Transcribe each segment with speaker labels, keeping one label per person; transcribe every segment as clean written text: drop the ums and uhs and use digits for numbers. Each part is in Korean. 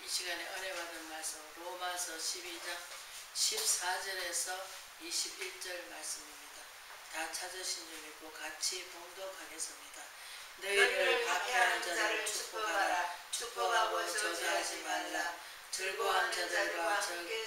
Speaker 1: 시간에 은혜 받은 말씀 로마서 12장 14절에서 21절 말씀입니다. 다 찾으신 줄 믿고 같이 봉독하겠습니다. 너희를 박해하는 자를 축복하라. 축복하고 저주하지 말라. 즐거워한 자들과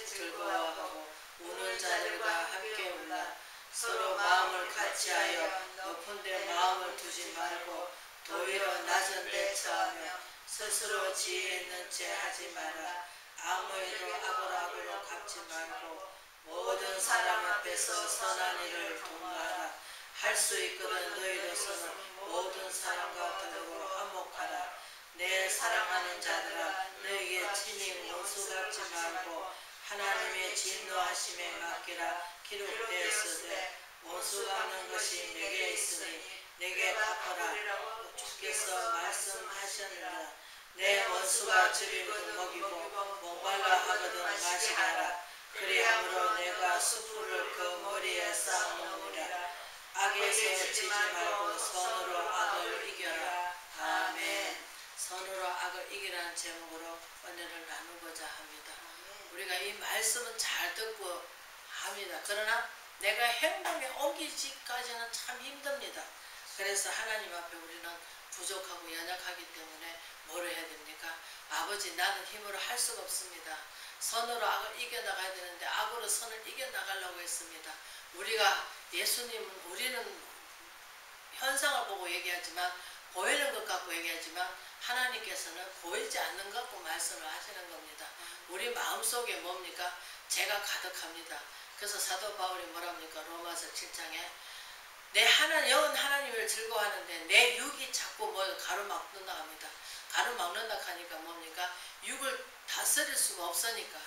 Speaker 1: 즐거워하고 우는 자들과 함께 울라. 서로 마음을 같이하여 높은 데 마음을 두지 말고 도리어 낮은 데 처하며 스스로 지혜 있는 채 하지 마라. 아무에도 악으로 갚지 말고 모든 사람 앞에서 선한 일을 동거하라. 할 수 있거든 너희로서는 모든 사람과 더불어 화목하라. 내 사랑하는 자들아, 너희에게 친히 원수 갚지 말고 하나님의 진노하심에 맡기라. 기록되었으되 원수 갚는 것이 내게 있으니 내게 갚아라. 주께서 말씀하셨느니라. 내 원수가 주리거든 먹이고 목말라 하거든 마시라. 그리함으로 내가 수풀을 그 머리에 쌓아놓으리라. 악에서 지지 말고 선으로 악을 이겨라. 아멘. 선으로 악을 이기라는 제목으로 은혜를 나누고자 합니다. 우리가 이 말씀은 잘 듣고 합니다. 그러나 내가 행동에 옮기기까지는 참 힘듭니다. 그래서 하나님 앞에 우리는 부족하고 연약하기 때문에 뭐를 해야 됩니까? 아버지, 나는 힘으로 할 수가 없습니다. 선으로 악을 이겨나가야 되는데 악으로 선을 이겨나가려고 했습니다. 우리가 예수님은 우리는 현상을 보고 얘기하지만 보이는 것 갖고 얘기하지만 하나님께서는 보이지 않는 것 갖고 말씀을 하시는 겁니다. 우리 마음속에 뭡니까? 죄가 가득합니다. 그래서 사도 바울이 뭐랍니까? 로마서 7장에 내 영은 하나님을 즐거워하는데 내 육이 자꾸 뭘 가로막는다 합니다. 가로막는다 하니까 뭡니까? 육을 다스릴 수가 없으니까.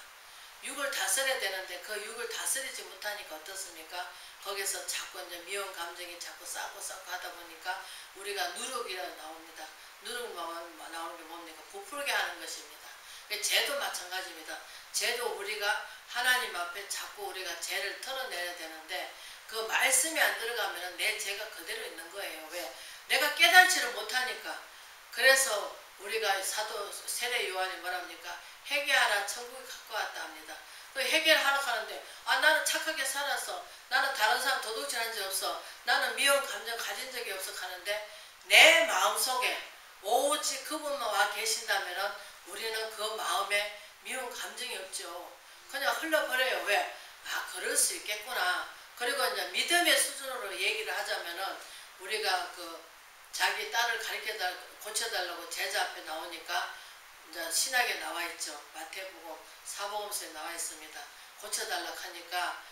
Speaker 1: 육을 다스려야 되는데 그 육을 다스리지 못하니까 어떻습니까? 거기서 자꾸 이제 미운 감정이 자꾸 쌓고 하다 보니까 우리가 누룩이라고 나옵니다. 누룩 나오는 게 뭡니까? 부풀게 하는 것입니다. 죄도 마찬가지입니다. 죄도 우리가 하나님 앞에 자꾸 우리가 죄를 털어내야 되는데 그 말씀이 안 들어가면 내 죄가 그대로 있는 거예요. 왜? 내가 깨달지를 못하니까. 그래서 우리가 사도 세례 요한이 뭐랍니까? 회개하라, 천국이 가까웠다 합니다. 그 회개를 하라고 하는데 나는 착하게 살았어. 나는 다른 사람 도둑질한 적 없어. 나는 미운 감정 가진 적이 없어 하는데 내 마음속에 오직 그분만 와 계신다면 우리는 그 마음에 미운 감정이 없죠. 그냥 흘러버려요. 왜? 그럴 수 있겠구나. 그리고 이제 믿음의 수준으로 얘기를 하자면은 우리가 그 자기 딸을 고쳐달라고 제자 앞에 나오니까 이제 신약에 나와 있죠. 마태복음 사복음서에 나와 있습니다. 고쳐달라고 하니까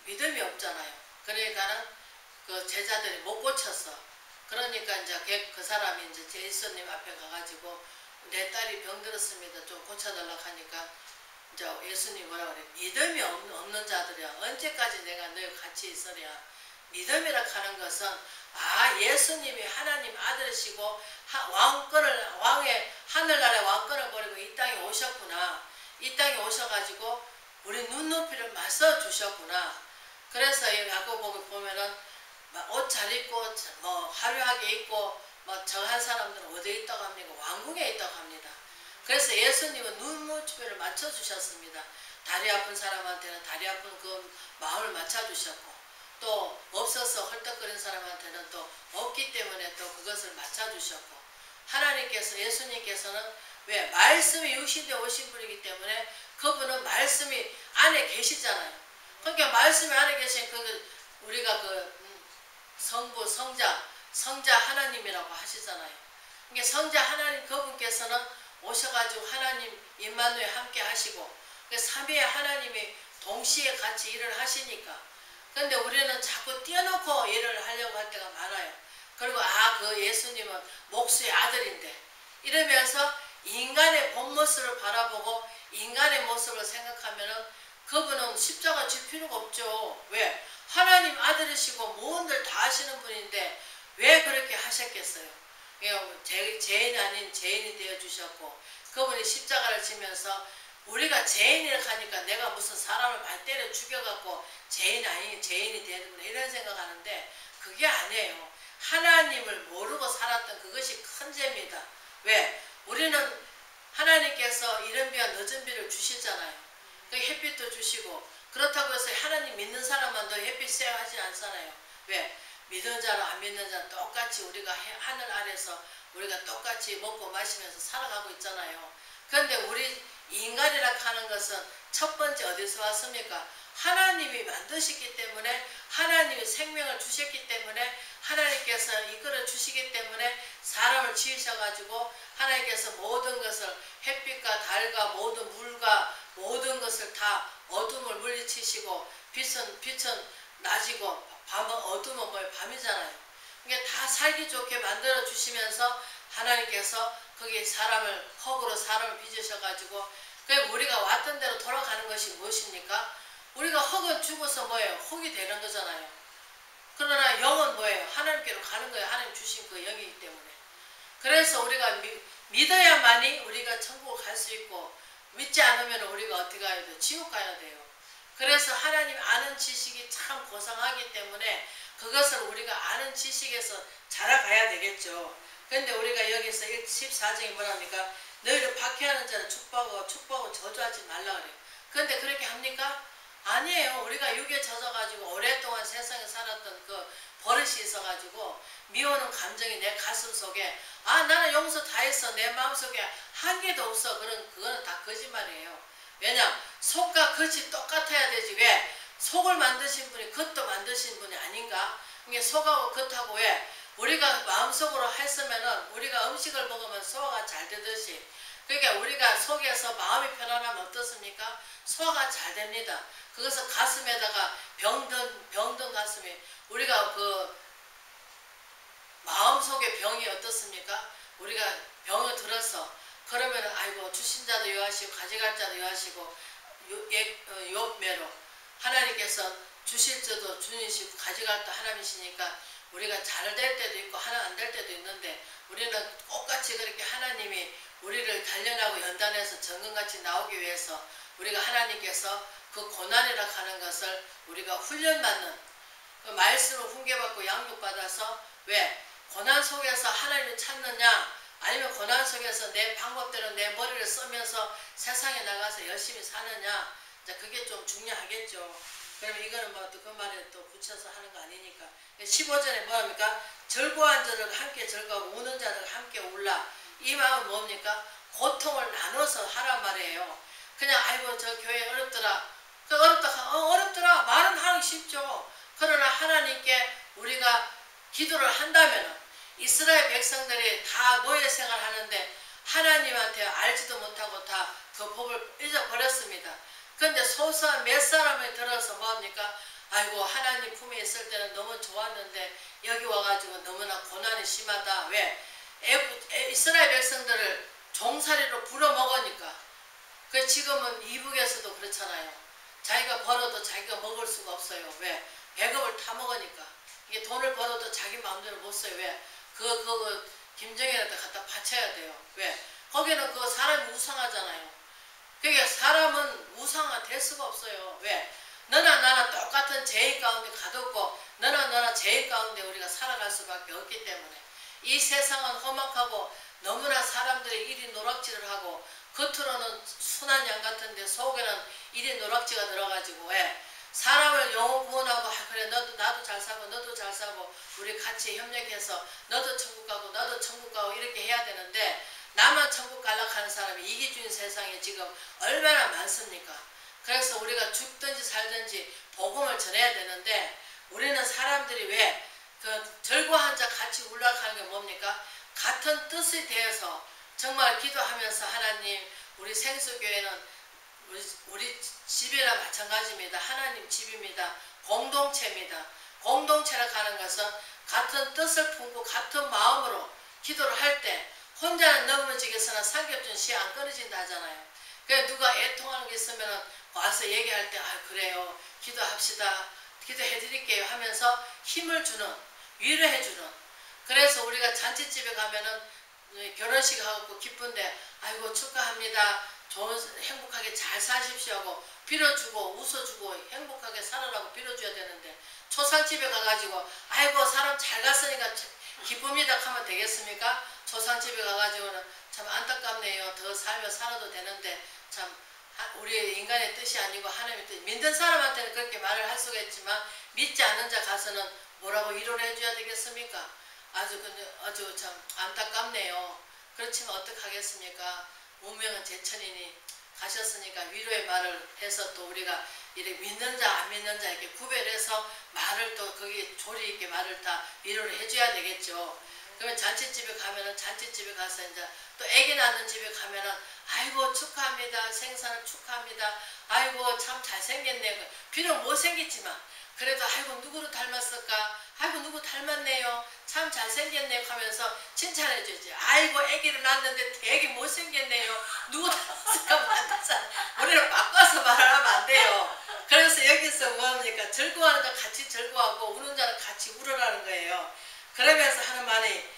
Speaker 1: 믿음이 없잖아요. 그러니까는 그 제자들이 못 고쳤어. 그러니까 이제 그 사람이 이제 예수님 앞에 가가지고 내 딸이 병들었습니다. 좀 고쳐달라고 하니까 이제 예수님 뭐라 그래? 믿음이 없는 자들이야. 언제까지 내가 너희 같이 있으랴? 믿음이라 하는 것은 예수님이 하나님 아들이시고 왕의 하늘나라의 왕권을 버리고 이 땅에 오셨구나. 이 땅에 오셔가지고 우리 눈높이를 맞서 주셨구나. 그래서 야고보에 보면은 옷 잘 입고 뭐 화려하게 입고 뭐 정한 사람들은 어디에 있다고 합니까? 왕궁에 있다고 합니다. 그래서 예수님은 눈높이를 맞춰주셨습니다. 다리 아픈 사람한테는 다리 아픈 그 마음을 맞춰주셨고 또 없어서 헐떡거리는 사람한테는 또 없기 때문에 또 그것을 맞춰주셨고 하나님께서 예수님께서는 왜? 말씀이 육신에 오신 분이기 때문에 그분은 말씀이 안에 계시잖아요. 그러니까 말씀이 안에 계신 우리가 성부, 성자 하나님이라고 하시잖아요. 그러니까 성자 하나님 그분께서는 오셔가지고 하나님 임마누엘 함께 하시고 삼위의 하나님이 동시에 같이 일을 하시니까 그런데 우리는 자꾸 띄워놓고 일을 하려고 할 때가 많아요. 그리고 그 예수님은 목수의 아들인데 이러면서 인간의 본 모습을 바라보고 인간의 모습을 생각하면은 그분은 십자가 질 필요가 없죠. 왜? 하나님 아들이시고 모든 다 하시는 분인데 왜 그렇게 하셨겠어요? 죄인 아닌 죄인이 되어주셨고 그분이 십자가를 지면서 우리가 죄인이라고 하니까 내가 무슨 사람을 많이 때려 죽여갖고 죄인 아닌 죄인이 되는구나 이런 생각하는데 그게 아니에요. 하나님을 모르고 살았던 그것이 큰 죄입니다. 왜? 우리는 하나님께서 이른 비와 늦은 비를 주시잖아요. 그 햇빛도 주시고 그렇다고 해서 하나님 믿는 사람만 더 햇빛 쐬야 하지 않잖아요. 왜? 믿는 자랑 안 믿는 자랑 똑같이 우리가 하늘 아래서 우리가 똑같이 먹고 마시면서 살아가고 있잖아요. 그런데 우리 인간이라 하는 것은 첫 번째 어디서 왔습니까? 하나님이 만드셨기 때문에 하나님이 생명을 주셨기 때문에 하나님께서 이끌어 주시기 때문에 사람을 지으셔가지고 하나님께서 모든 것을 햇빛과 달과 모든 물과 모든 것을 다 어둠을 물리치시고 빛은 낮이고 밤은 어둠은 뭐예요? 밤이잖아요. 그러니까 다 살기 좋게 만들어 주시면서 하나님께서 거기에 사람을 흙으로 사람을 빚으셔가지고 그러니까 우리가 왔던 대로 돌아가는 것이 무엇입니까? 우리가 흙은 죽어서 뭐예요? 흙이 되는 거잖아요. 그러나 영은 뭐예요? 하나님께로 가는 거예요. 하나님 주신 그 영이기 때문에. 그래서 우리가 믿어야만이 우리가 천국을 갈 수 있고 믿지 않으면 우리가 어떻게 가야 돼요? 지옥 가야 돼요. 그래서 하나님 아는 지식이 참 고상하기 때문에 그것을 우리가 아는 지식에서 자라가야 되겠죠. 그런데 우리가 여기서 14장이 뭐랍니까? 너희를 박해하는 자는 축복하고 저주하지 말라 그래요. 그런데 그렇게 합니까? 아니에요. 우리가 육에 젖어가지고 오랫동안 세상에 살았던 그 버릇이 있어가지고 미워하는 감정이 내 가슴 속에 나는 용서 다 했어. 내 마음속에 한 개도 없어. 그거는 다 거짓말이에요. 왜냐? 속과 겉이 똑같아야 되지. 왜? 속을 만드신 분이 겉도 만드신 분이 아닌가? 이게 속하고 겉하고 왜? 우리가 마음속으로 했으면은 우리가 음식을 먹으면 소화가 잘 되듯이 그러니까 우리가 속에서 마음이 편안하면 어떻습니까? 소화가 잘 됩니다. 그것은 가슴에다가 병든 가슴이 우리가 그 마음속에 병이 어떻습니까? 우리가 병을 들어서 그러면 아이고 주신 자도 요하시고 가져갈 자도 요하시고 욕매로 하나님께서 주실 자도 주님이시고 가져갈 자 하나님이시니까 우리가 잘 될 때도 있고 하나 안 될 때도 있는데 우리는 똑같이 그렇게 하나님이 우리를 단련하고 연단해서 정금같이 나오기 위해서 우리가 하나님께서 그 고난이라 하는 것을 우리가 훈련받는 그 말씀을 훈계받고 양육받아서 왜? 고난 속에서 하나님을 찾느냐 아니면 고난 속에서 내 방법대로 내 머리를 쓰면서 세상에 나가서 열심히 사느냐 그게 좀 중요하겠죠. 그러면 이거는 뭐 또 그 말에 또 붙여서 하는 거 아니니까 15절에 뭐합니까? 절고한 자들 함께 절고하고 우는 자들 함께 울라. 이 마음은 뭡니까? 고통을 나눠서 하란 말이에요. 그냥 아이고 저 교회 어렵더라. 그 어렵더라. 말은 하기 쉽죠. 그러나 하나님께 우리가 기도를 한다면 이스라엘 백성들이 다 노예 생활하는데 하나님한테 알지도 못하고 다 그 법을 잊어버렸습니다. 그런데 소소한 몇 사람이 들어서 뭐합니까? 아이고 하나님 품에 있을 때는 너무 좋았는데 여기 와가지고 너무나 고난이 심하다. 왜? 이스라엘 백성들을 종살이로 불어먹으니까. 그 지금은 이북에서도 그렇잖아요. 자기가 벌어도 자기가 먹을 수가 없어요. 왜? 배급을 타 먹으니까. 이게 돈을 벌어도 자기 마음대로 못 써요. 왜? 그거 김정일한테 갖다 바쳐야 돼요. 왜? 거기는 그 사람이 우상하잖아요. 그러니까 사람은 우상화 될 수가 없어요. 왜? 너나 나나 똑같은 죄인 가운데 가뒀고 너나 나나 죄인 가운데 우리가 살아갈 수밖에 없기 때문에 이 세상은 험악하고 너무나 사람들이 이리 노락질을 하고 겉으로는 순한 양 같은데 속에는 이리 노락지가 들어가지고 왜? 사람을 영혼 구원하고 그래 나도 잘 사고 너도 잘 사고 우리 같이 협력해서 너도 천국 가고 나도 천국 가고 이렇게 해야 되는데 나만 천국 가려고 하는 사람이 이기주의 세상에 지금 얼마나 많습니까? 그래서 우리가 죽든지 살든지 복음을 전해야 되는데 우리는 사람들이 왜 그 절고한 자 같이 울락하는 게 뭡니까? 같은 뜻에 대해서 정말 기도하면서 하나님 우리 생수교회는 우리 집이나 마찬가지입니다. 하나님 집입니다. 공동체입니다. 공동체라 하는 것은 같은 뜻을 품고 같은 마음으로 기도를 할 때 혼자는 넘어지겠으나 삼겹전 씨 안 끊어진다 하잖아요. 그래서 누가 애통하는 게 있으면 와서 얘기할 때 그래요. 기도합시다. 기도해드릴게요 하면서 힘을 주는 위로해주는 그래서 우리가 잔치집에 가면은 결혼식 하고 기쁜데 아이고 축하합니다. 좋은 행복하게 잘 사십시오 하고 빌어주고 웃어주고 행복하게 살아라고 빌어줘야 되는데 초상집에 가가지고 아이고 사람 잘 갔으니까 기쁩니다 하면 되겠습니까? 조상집에 가가지고는 참 안타깝네요. 더 살며 살아도 되는데 참 우리 인간의 뜻이 아니고 하나님의 뜻. 믿는 사람한테는 그렇게 말을 할 수가 있지만 믿지 않는 자 가서는 뭐라고 위로를 해줘야 되겠습니까? 아주 참 안타깝네요. 그렇지만 어떡하겠습니까? 운명은 제천이니 가셨으니까 위로의 말을 해서 또 우리가 이렇게 믿는 자 안 믿는 자 이렇게 구별해서 말을 또 거기 조리 있게 말을 다 위로를 해줘야 되겠죠. 그러면 잔치집에 가면은 잔치집에 가서 이제 또 아기 낳는 집에 가면은 아이고 축하합니다. 생산을 축하합니다. 아이고 참 잘생겼네. 비록 못생겼지만 그래도 아이고 누구를 닮았을까? 아이고 누구 닮았네요. 참 잘생겼네 하면서 칭찬해 주지. 아이고 아기를 낳았는데 되게 못생겼네요. 누구 닮았을까? 만나서 우리는 바꿔서 말하면 안 돼요. 그래서 여기서 뭐합니까? 즐거워하는 자 같이 즐거워하고 우는 자는 같이 울으라는 거예요. 그러면서 하는 말이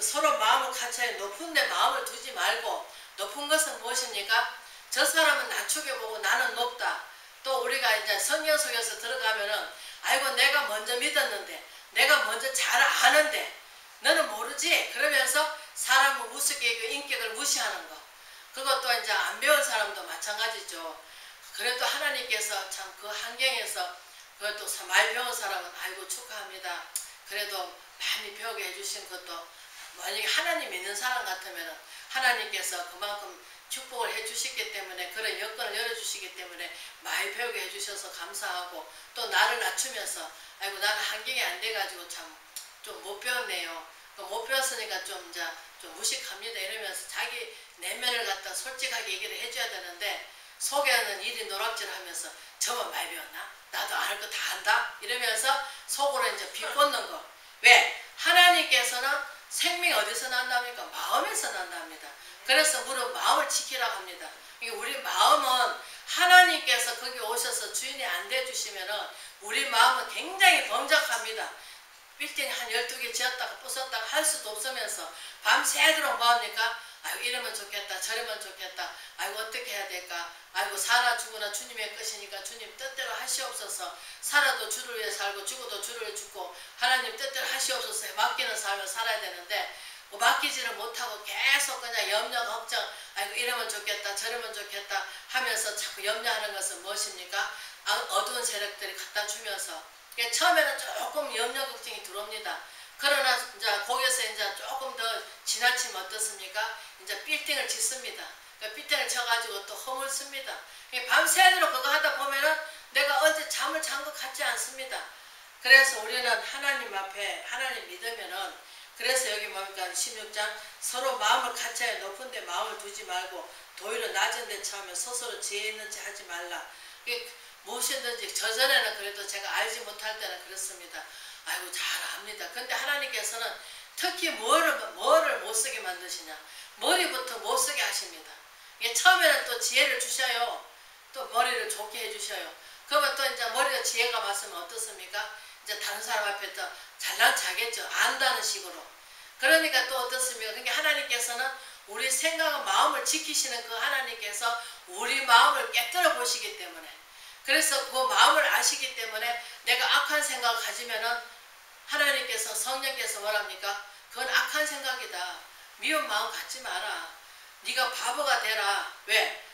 Speaker 1: 서로 마음을 같이 해 높은 데 마음을 두지 말고 높은 것은 무엇입니까? 저 사람은 낮추게 보고 나는 높다. 또 우리가 이제 성경 속에서 들어가면은 아이고 내가 먼저 믿었는데 내가 먼저 잘 아는데 너는 모르지? 그러면서 사람을 우습게 그 인격을 무시하는 거. 그것도 이제 안 배운 사람도 마찬가지죠. 그래도 하나님께서 참 그 환경에서 그것도 말 배운 사람은 아이고 축하합니다. 그래도 많이 배우게 해주신 것도 만약에 하나님 믿는 사람 같으면 하나님께서 그만큼 축복을 해주시기 때문에 그런 여건을 열어주시기 때문에 많이 배우게 해주셔서 감사하고 또 나를 낮추면서 아이고 나는 환경이 안 돼가지고 참 좀 못 배웠네요. 못 배웠으니까 좀 무식합니다 이러면서 자기 내면을 갖다 솔직하게 얘기를 해줘야 되는데 속에는 이리 노락질하면서 저만 많이 배웠나? 나도 알 거 다 안다? 이러면서 속으로 이제 비꼬는 거. 왜? 하나님께서는 생명이 어디서 난답니까? 마음에서 난답니다. 그래서 무릇 마음을 지키라고 합니다. 우리 마음은 하나님께서 거기 오셔서 주인이 안 돼주시면은 우리 마음은 굉장히 번잡합니다. 빌딩 한 12개 지었다가 부쉈다가 할 수도 없으면서 밤새도록 뭐합니까? 아이고 이러면 좋겠다 저러면 좋겠다 아이고 어떻게 해야 될까 아이고 살아 죽으나 주님의 것이니까 주님 뜻대로 하시옵소서 살아도 주를 위해 살고 죽어도 주를 위해 죽고 하나님 뜻대로 하시옵소서 맡기는 삶을 살아야 되는데 뭐 맡기지를 못하고 계속 그냥 염려 걱정 아이고 이러면 좋겠다 저러면 좋겠다 하면서 자꾸 염려하는 것은 무엇입니까? 어두운 세력들이 갖다 주면서 처음에는 조금 염려 걱정이 들어옵니다. 그러나 이제 거기서 이제 조금 더 지나치면 어떻습니까? 이제 빌딩을 짓습니다. 그러니까 빌딩을 쳐가지고 또 험을 씁니다. 밤새도록 그거 하다 보면은 내가 언제 잠을 잔 것 같지 않습니다. 그래서 우리는 하나님 앞에 하나님 믿으면은 그래서 여기 뭡니까 16장 서로 마음을 같이 해 높은 데 마음을 두지 말고 도리어 낮은 데 처하면 스스로 지혜 있는 체 하지 말라. 무엇이든지 저전에는 그래도 제가 알지 못할 때는 그렇습니다. 아이고 잘 압니다. 근데 하나님께서는 특히 뭐를 못 쓰게 만드시냐. 머리부터 못 쓰게 하십니다. 처음에는 또 지혜를 주셔요. 또 머리를 좋게 해주셔요. 그러면 또 이제 머리가 지혜가 맞으면 어떻습니까? 이제 다른 사람 앞에 또 잘난 척하겠죠. 안다는 식으로. 그러니까 또 어떻습니까? 그러니까 하나님께서는 우리 생각과 마음을 지키시는 그 하나님께서 우리 마음을 깨뜨려 보시기 때문에 그래서 그 마음을 아시기 때문에 내가 악한 생각을 가지면은 하나님께서 성령께서 뭐랍니까? 그건 악한 생각이다. 미운 마음 갖지 마라. 네가 바보가 되라. 왜?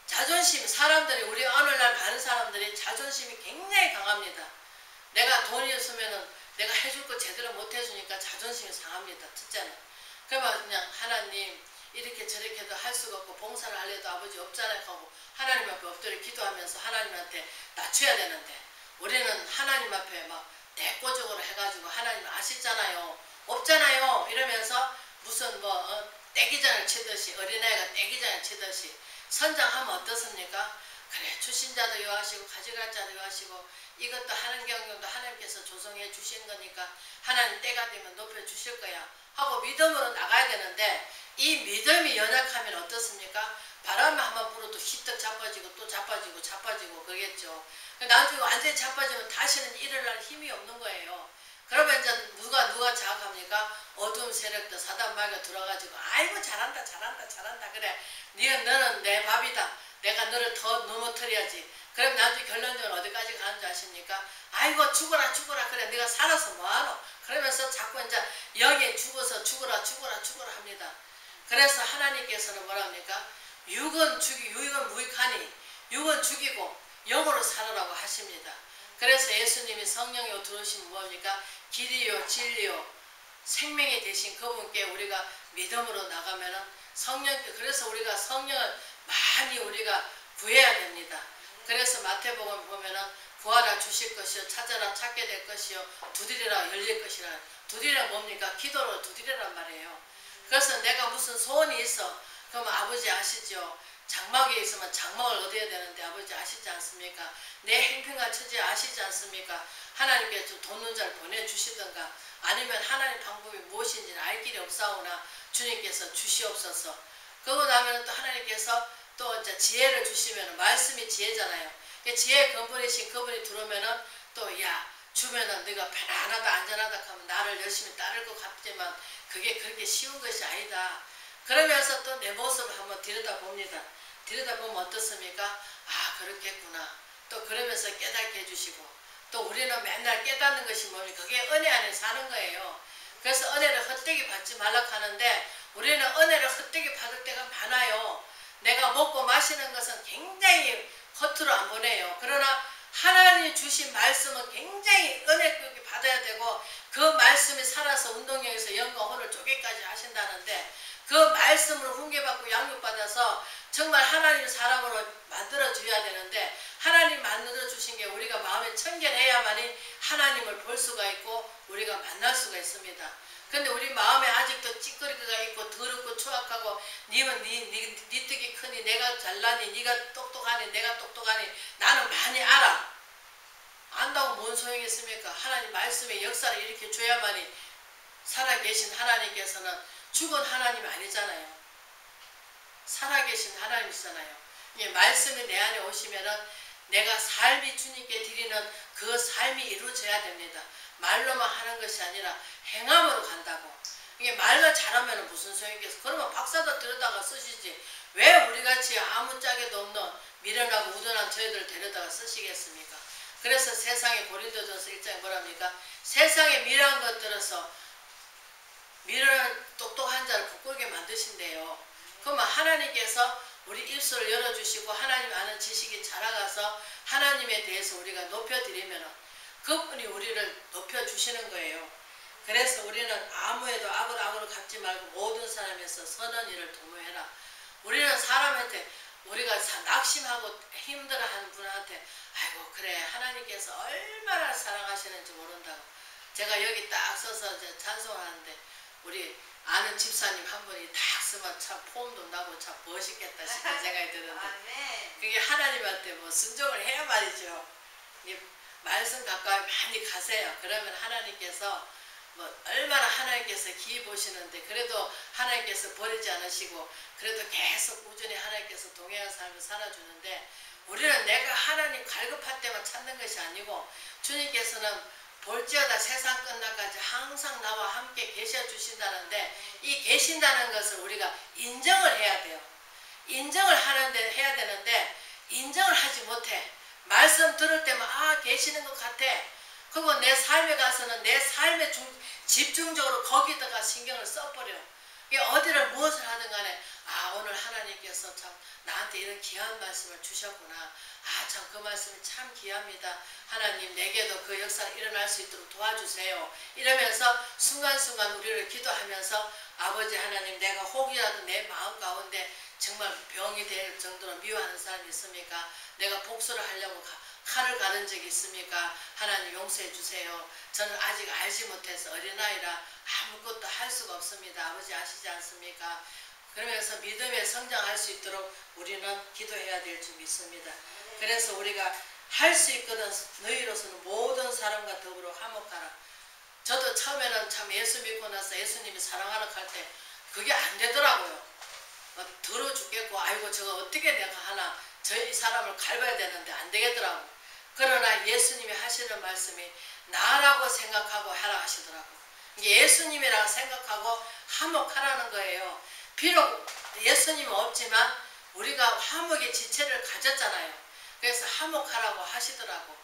Speaker 1: 자존심 사람들이 우리 오늘날 많은 사람들이 자존심이 굉장히 강합니다. 내가 돈이 없으면은 내가 해줄 거 제대로 못 해주니까 자존심이 상합니다. 첫째는. 그러면 그냥 하나님 이렇게 저렇게도 할 수가 없고 봉사를 하려도 아버지 없잖아요 하고 하나님 앞에 엎드려 기도하면서 하나님한테 낮춰야 되는데 우리는 하나님 앞에 막 대꼬적으로 해가지고 하나님 아시잖아요. 없잖아요. 이러면서 무슨 떼기장을 치듯이 어린아이가 떼기장을 치듯이 선장하면 어떻습니까? 그래 주신 자도 요하시고 가져갈 자도 요하시고 이것도 하는 경영도 하나님께서 조성해 주신 거니까 하나님 때가 되면 높여주실 거야 하고 믿음으로 나가야 되는데 이 믿음이 연약하면 어떻습니까? 바람을 한번 불어도 휘떡 자빠지고 또 자빠지고 그러겠죠. 나중에 완전히 자빠지면 다시는 일어날 힘이 없는 거예요. 그러면 이제 누가 자각합니까? 어두운 세력도 사단 마귀가 들어가지고 아이고 잘한다 그래 너는 내 밥이다 내가 너를 더 넘어뜨려야지. 그럼 나중에 결론적으로 어디까지 가는 줄 아십니까? 아이고 죽어라 그래 네가 살아서 뭐하노? 그러면서 자꾸 이제 영에 죽어서 죽어라 합니다. 그래서 하나님께서는 뭐라 합니까? 육은 무익하니 육은 죽이고 영으로 살아라고 하십니다. 그래서 예수님이 성령이 들어오시면 뭡니까? 길이요 진리요 생명이 되신 그분께 우리가 믿음으로 나가면은 그래서 우리가 성령을 많이 우리가 구해야 됩니다. 그래서 마태복음 보면은 구하라 주실 것이요 찾아라 찾게 될 것이요 두드리라 열릴 것이라. 두드리라 뭡니까? 기도로 두드리란 말이에요. 그래서 내가 무슨 소원이 있어. 그럼 아버지 아시죠? 장막에 있으면 장막을 얻어야 되는데 아버지 아시지 않습니까? 내 행편과 처지 아시지 않습니까? 하나님께 좀 돕는 자를 보내주시던가 아니면 하나님 방법이 무엇인지는 알 길이 없사오나 주님께서 주시옵소서. 그러고 나면 또 하나님께서 또 이제 지혜를 주시면 말씀이 지혜잖아요. 지혜의 근본이신 그분이 들어오면은 또 야 주면은 네가 편안하다 안전하다 하면 나를 열심히 따를 것 같지만 그게 그렇게 쉬운 것이 아니다. 그러면서 또 내 모습을 한번 들여다봅니다. 들여다보면 어떻습니까? 아 그렇겠구나. 또 그러면서 깨닫게 해주시고 또 우리는 맨날 깨닫는 것이 뭡니까? 그게 은혜 안에 사는 거예요. 그래서 은혜를 헛되게 받지 말라 하는데 우리는 은혜를 헛되게 받을 때가 많아요. 내가 먹고 마시는 것은 굉장히 겉으로 안 보내요. 그러나 하나님이 주신 말씀은 굉장히 은혜 있게 받아야 되고 그 말씀이 살아서 운동력에서 영과 혼을 쪼개까지 하신다는데 그 말씀을 훈계받고 양육받아서 정말 하나님 사람으로 만들어줘야 되는데 하나님 만들어주신 게 우리가 마음에 청결해야만이 하나님을 볼 수가 있고 우리가 만날 수가 있습니다. 근데 우리 마음에 아직도 찌꺼기가 있고 더럽고 추악하고 니는 네 뜻이 크니 내가 잘나니 네가 똑똑하니 내가 똑똑하니 나는 많이 알아. 안다고 뭔 소용이 있습니까? 하나님 말씀의 역사를 일으켜 줘야만이 살아계신 하나님께서는 죽은 하나님이 아니잖아요. 살아계신 하나님이잖아요. 말씀이 내 안에 오시면은 내가 삶이 주님께 드리는 그 삶이 이루어져야 됩니다. 말로만 하는 것이 아니라 행함으로 간다고. 이게 말만 잘하면 무슨 소용이겠어. 그러면 박사도 들여다가 쓰시지. 왜 우리같이 아무짝에도 없는 미련하고 우둔한 저희들 데려다가 쓰시겠습니까? 그래서 세상에 고린도전서 1장에 뭐랍니까? 세상에 미련한 것들어서 미련한 똑똑한 자를 부끄럽게 만드신대요. 그러면 하나님께서 우리 입술을 열어주시고 하나님 아는 지식이 자라가서 하나님에 대해서 우리가 높여드리면 그분이 우리를 높여주시는 거예요. 그래서 우리는 아무에도 악으로 갚지 말고 모든 사람에서 선한 일을 도모해라. 우리는 사람한테 우리가 낙심하고 힘들어하는 분한테 아이고 그래 하나님께서 얼마나 사랑하시는지 모른다고. 제가 여기 딱 서서 이제 찬송을 하는데 우리 아는 집사님 한 분이 딱 쓰면 참 폼도 나고 참 멋있겠다 싶은 생각이 드는데 그게 하나님한테 뭐 순종을 해야 말이죠. 말씀 가까이 많이 가세요. 그러면 하나님께서 뭐 얼마나 하나님께서 기이 보시는데 그래도 하나님께서 버리지 않으시고 그래도 계속 꾸준히 하나님께서 동행하는 삶을 살아주는데 우리는 내가 하나님 갈급할 때만 찾는 것이 아니고 주님께서는 볼지어다 세상 끝날까지 항상 나와 함께 계셔 주신다는데 이 계신다는 것을 우리가 인정을 해야 돼요. 인정을 해야 되는데 인정을 하지 못해. 말씀 들을 때만 아 계시는 것 같아. 그리고 내 삶에 가서는 내 삶에 집중적으로 거기다가 신경을 써버려. 어디를 무엇을 하든 간에 아 오늘 하나님께서 참 나한테 이런 귀한 말씀을 주셨구나. 아 참 그 말씀이 참 귀합니다. 하나님 내게도 그 역사가 일어날 수 있도록 도와주세요. 이러면서 순간순간 우리를 기도하면서 아버지 하나님 내가 혹이라도 내 마음 가운데 정말 병이 될 정도로 미워하는 사람이 있습니까? 내가 복수를 하려고 칼을 가른 적이 있습니까? 하나님 용서해 주세요. 저는 아직 알지 못해서 어린아이라 아무것도 할 수가 없습니다. 아버지 아시지 않습니까? 그러면서 믿음에 성장할 수 있도록 우리는 기도해야 될 줄 믿습니다. 그래서 우리가 할 수 있거든 너희로서는 모든 사람과 더불어 화목하라. 저도 처음에는 참 예수 믿고 나서 예수님이 사랑하라 할 때 그게 안 되더라고요. 더러 죽겠고 아이고 저거 어떻게 내가 하나 이 사람을 갈봐야 되는데 안 되겠더라고. 그러나 예수님이 하시는 말씀이 나라고 생각하고 하라 하시더라고. 예수님이라고 생각하고 화목하라는 거예요. 비록 예수님은 없지만 우리가 화목의 지체를 가졌잖아요. 그래서 화목하라고 하시더라고.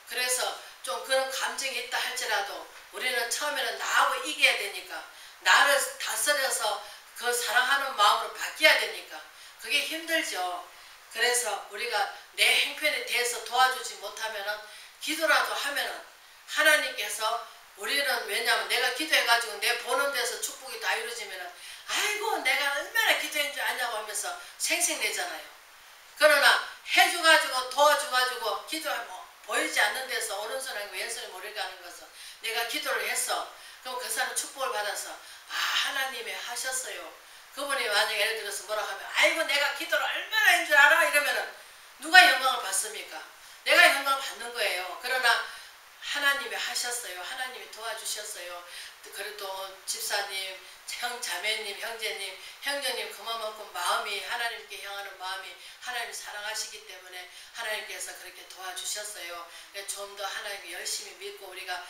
Speaker 1: 그래서 좀 그런 감정이 있다 할지라도 우리는 처음에는 나하고 이겨야 되니까 나를 다스려서 그 사랑하는 마음으로 바뀌어야 되니까 그게 힘들죠. 그래서 우리가 내 행편에 대해서 도와주지 못하면은 기도라도 하면은 하나님께서 우리는 왜냐하면 내가 기도해가지고 내 보는 데서 축복이 다 이루어지면은 아이고 내가 얼마나 기도한 줄 아냐고 하면서 생색내잖아요. 그러나 해줘가지고 도와줘가지고 기도하면 보이지 않는 데서 오른손하고 왼손이 모르게 하는 것은 내가 기도를 했어. 그럼 그 사람 축복을 받아서 아 하나님이 하셨어요. 그분이 만약에 예를 들어서 뭐라 하면 아이고 내가 기도를 얼마나 한 줄 알아? 이러면은 누가 영광을 받습니까? 내가 영광을 받는 거예요. 그러나 하나님이 하셨어요. 하나님이 도와주셨어요. 그래도 집사님, 자매님, 형제님, 형제님 그만큼 마음이 하나님께 향하는 마음이 하나님 사랑하시기 때문에 하나님께서 그렇게 도와주셨어요. 좀 더 하나님 열심히 믿고 우리가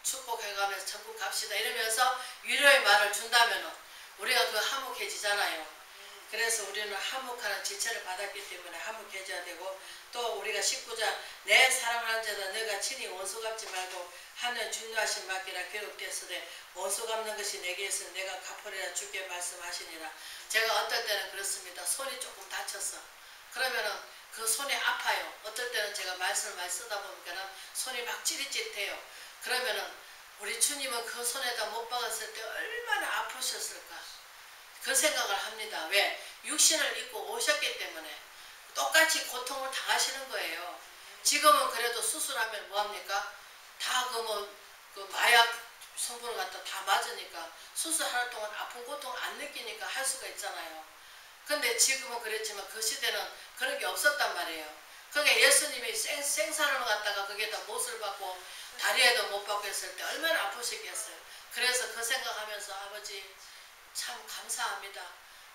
Speaker 1: 축복해가면서 천국 갑시다 이러면서 위로의 말을 준다면 우리가 그 화목해지잖아요. 그래서 우리는 화목하는 지체를 받았기 때문에 화목해져야 되고 또 우리가 19장 내 사랑하는 자다 너가 친히 원수 갚지 말고 하는 중요하신 맡기라 기록되었으되 원수 갚는 것이 내게 있으면 내가 갚으리라 주께 말씀하시니라. 제가 어떨 때는 그렇습니다. 손이 조금 다쳤어. 그러면은 그 손이 아파요. 어떨 때는 제가 말씀을 많이 쓰다 보니까 손이 막 찌릿찌릿해요. 그러면은 우리 주님은 그 손에다 못 박았을 때 얼마나 아프셨을까 그 생각을 합니다. 왜? 육신을 입고 오셨기 때문에 똑같이 고통을 당하시는 거예요. 지금은 그래도 수술하면 뭐합니까? 다 그 마약 성분을 갖다 다 맞으니까 수술하는 동안 아픈 고통 안 느끼니까 할 수가 있잖아요. 근데 지금은 그랬지만 그 시대는 그런 게 없었단 말이에요. 그러니까 예수님이 생사람을 갖다가 거기에다 못을 받고 다리에도 못 받고 했을 때 얼마나 아프시겠어요. 그래서 그 생각하면서 아버지 참 감사합니다.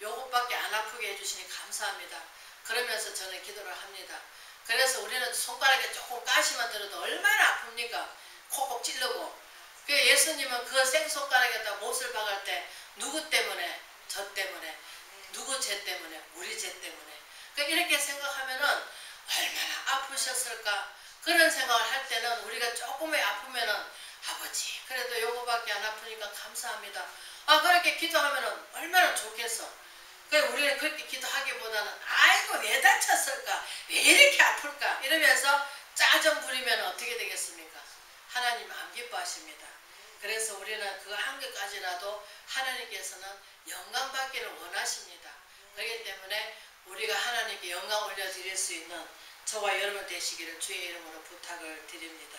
Speaker 1: 요것밖에 안 아프게 해주시니 감사합니다. 그러면서 저는 기도를 합니다. 그래서 우리는 손가락에 조금 가시만 들어도 얼마나 아픕니까? 콕콕 찌르고. 그 예수님은 그 생손가락에다 못을 박을 때 누구 때문에? 저 때문에. 누구 죄 때문에? 우리 죄 때문에. 그러니까 이렇게 생각하면은 얼마나 아프셨을까? 그런 생각을 할 때는 우리가 조금의 아프면은 아버지 그래도 요거밖에 안 아프니까 감사합니다. 아 그렇게 기도하면은 얼마나 좋겠어. 그러니까 우리는 그렇게 기도하기보다는 아이고 왜 다쳤을까? 왜 이렇게 아플까? 이러면서 짜증 부리면 어떻게 되겠습니까? 하나님 안 기뻐하십니다. 그래서 우리는 그 한계까지라도 하나님께서는 영광 받기를 원하십니다. 그렇기 때문에 우리가 하나님께 영광 올려드릴 수 있는 저와 여러분 되시기를 주의 이름으로 부탁을 드립니다.